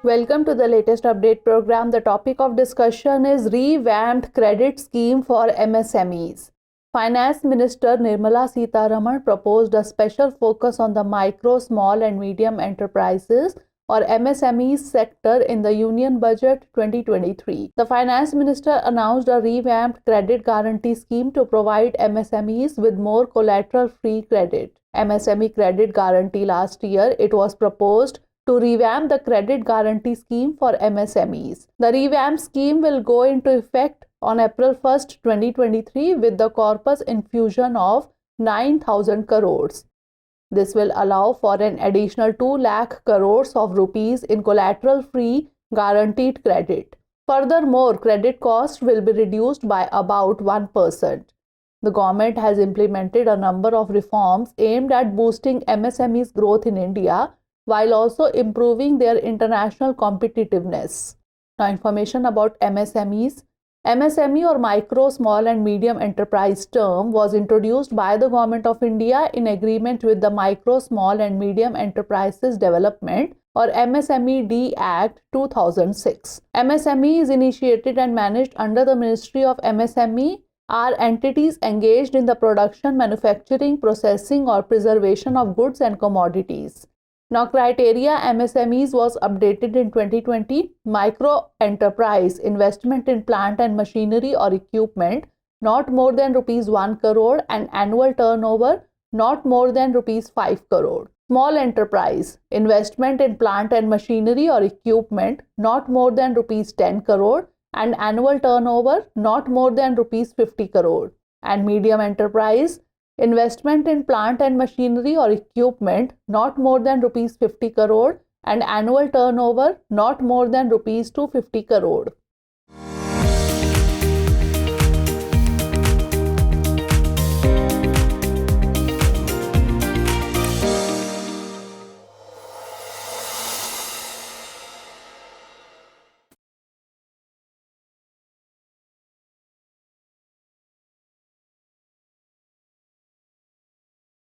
Welcome to the latest update program. The topic of discussion is Revamped Credit Scheme for MSMEs. Finance Minister Nirmala Sitharaman proposed a special focus on the micro, small and medium enterprises or MSMEs sector in the Union Budget 2023. The Finance Minister announced a revamped credit guarantee scheme to provide MSMEs with more collateral-free credit. MSME credit guarantee last year, it was proposed to revamp the credit guarantee scheme for MSMEs. The revamped scheme will go into effect on April 1, 2023 with the corpus infusion of 9,000 crores. This will allow for an additional 2 lakh crores of rupees in collateral-free guaranteed credit. Furthermore, credit cost will be reduced by about 1%. The government has implemented a number of reforms aimed at boosting MSMEs' growth in India, while also improving their international competitiveness. Now, information about MSMEs. MSME or micro, small and medium enterprise term was introduced by the Government of India in agreement with the Micro, Small and Medium Enterprises Development or MSMED Act 2006. MSME is initiated and managed under the Ministry of MSME are entities engaged in the production, manufacturing, processing or preservation of goods and commodities. Now, criteria MSMEs was updated in 2020. Micro enterprise investment in plant and machinery or equipment not more than rupees 1 crore and annual turnover not more than rupees 5 crore. Small enterprise investment in plant and machinery or equipment not more than rupees 10 crore and annual turnover not more than rupees 50 crore. And medium enterprise investment in plant and machinery or equipment not more than rupees 50 crore and annual turnover not more than rupees 250 crore.